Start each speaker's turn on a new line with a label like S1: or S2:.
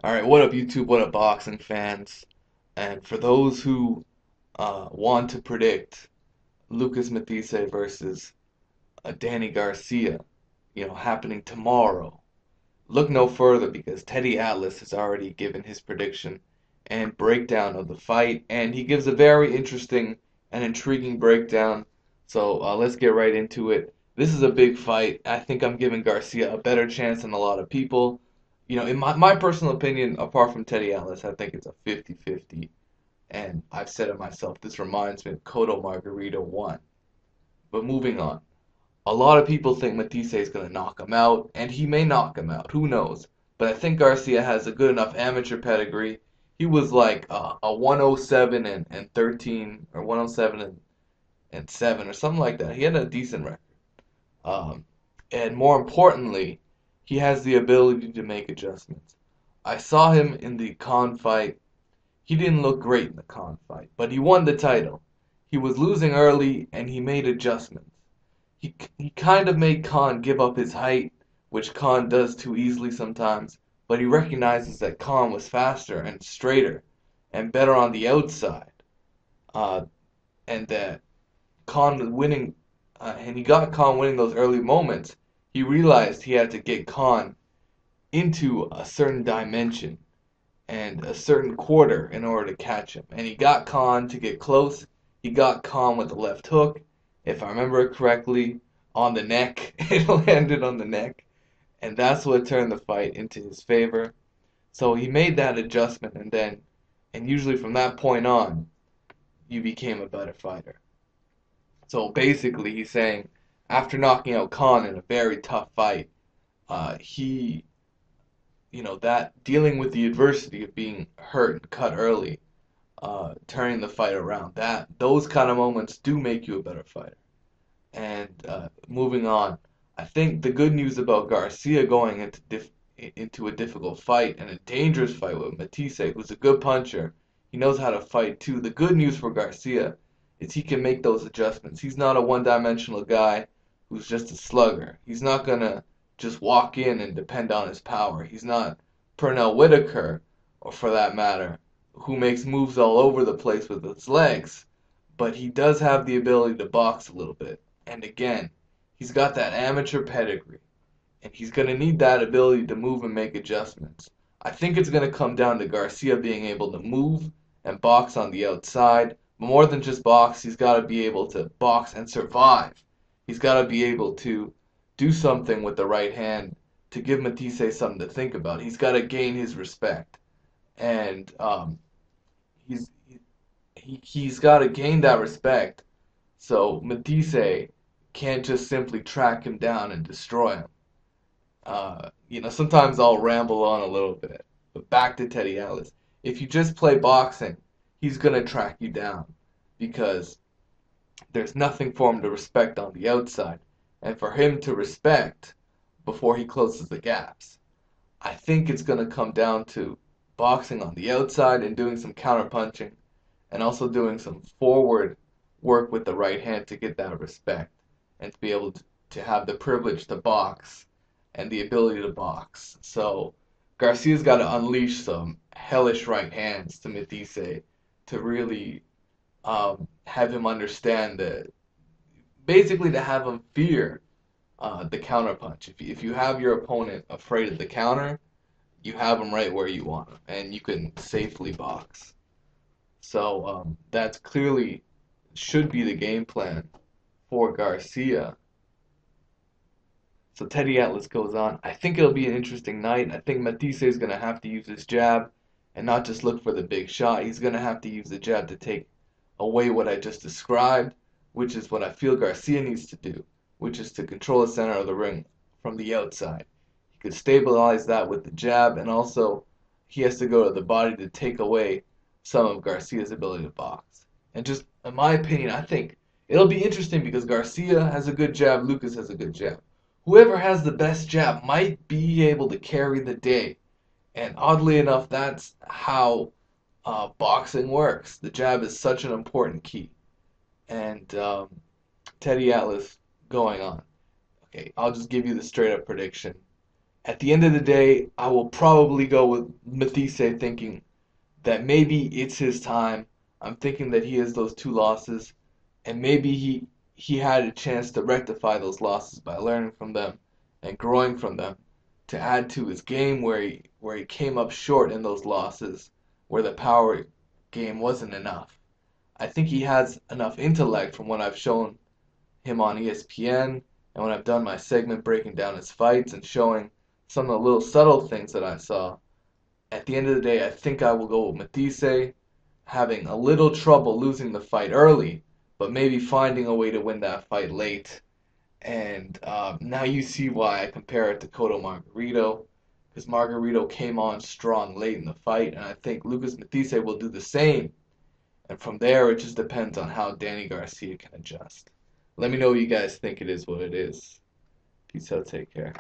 S1: All right, what up, YouTube? What up, boxing fans? And for those who want to predict Lucas Matthysse versus Danny Garcia, happening tomorrow, look no further because Teddy Atlas has already given his prediction and breakdown of the fight, and he gives a very interesting and intriguing breakdown. So let's get right into it. This is a big fight. I think I'm giving Garcia a better chance than a lot of people. In my personal opinion, apart from Teddy Atlas, I think it's a 50-50. And I've said it myself, this reminds me of Cotto Margarito 1. But moving on. A lot of people think Matthysse is going to knock him out, and he may knock him out. Who knows? But I think Garcia has a good enough amateur pedigree. He was like a 107 and 13, or 107 and 7, or something like that. He had a decent record. Um, and more importantly, he has the ability to make adjustments. I saw him in the Khan fight. He didn't look great in the Khan fight, but he won the title. He was losing early, and he made adjustments. He kind of made Khan give up his height, which Khan does too easily sometimes, but he recognizes that Khan was faster and straighter and better on the outside, uh, and that Khan was winning, and he got Khan winning those early moments. He realized he had to get Khan into a certain dimension and a certain quarter in order to catch him. And he got Khan to get close. He got Khan with the left hook, if I remember it correctly, on the neck. It landed on the neck. And that's what turned the fight into his favor. So he made that adjustment, and usually from that point on, you became a better fighter. So basically, he's saying after knocking out Khan in a very tough fight, he that dealing with the adversity of being hurt and cut early, turning the fight around, that those kind of moments do make you a better fighter. And moving on, I think the good news about Garcia going into a difficult fight and a dangerous fight with Matthysse, who's a good puncher, he knows how to fight too. The good news for Garcia is he can make those adjustments. He's not a one-dimensional guy who's just a slugger. He's not gonna just walk in and depend on his power. He's not Pernell Whitaker, or for that matter, who makes moves all over the place with his legs. But he does have the ability to box a little bit. And again, he's got that amateur pedigree. And he's going to need that ability to move and make adjustments. I think it's going to come down to Garcia being able to move and box on the outside. But more than just box, he's got to be able to box and survive. He's got to be able to do something with the right hand to give Matthysse something to think about. He's got to gain his respect. And he's he's got to gain that respect. So Matthysse can't just simply track him down and destroy him. Sometimes I'll ramble on a little bit, but back to Teddy Atlas. If you just play boxing, he's gonna track you down because there's nothing for him to respect on the outside, and for him to respect before he closes the gaps. I think it's gonna come down to boxing on the outside and doing some counter punching, and also doing some forward work with the right hand to get that respect and to be able to have the privilege to box and the ability to box. So Garcia's got to unleash some hellish right hands to Matthysse to really have him understand that, basically to have him fear the counter punch. If you have your opponent afraid of the counter, you have him right where you want him, and you can safely box. So that's clearly should be the game plan for Garcia. So Teddy Atlas goes on. I think it'll be an interesting night. I think Matthysse is going to have to use his jab and not just look for the big shot. He's going to have to use the jab to take away what I just described, which is what I feel Garcia needs to do, which is to control the center of the ring from the outside. He could stabilize that with the jab, and also he has to go to the body to take away some of Garcia's ability to box. And just in my opinion, I think it'll be interesting because Garcia has a good jab, Lucas has a good jab. Whoever has the best jab might be able to carry the day. And oddly enough, that's how boxing works. The jab is such an important key. And Teddy Atlas going on. Okay, I'll just give you the straight up prediction. At the end of the day, I will probably go with Matthysse, thinking that maybe it's his time. I'm thinking that he has those two losses, and maybe he had a chance to rectify those losses by learning from them and growing from them to add to his game where he came up short in those losses where the power game wasn't enough. I think he has enough intellect from what I've shown him on ESPN and when I've done my segment breaking down his fights and showing some of the little subtle things that I saw. At the end of the day, I think I will go with Matthysse, having a little trouble losing the fight early, but maybe finding a way to win that fight late. And now you see why I compare it to Cotto Margarito, because Margarito came on strong late in the fight, and I think Lucas Matthysse will do the same. And from there, it just depends on how Danny Garcia can adjust. Let me know what you guys think it is what it is. Peace out, take care.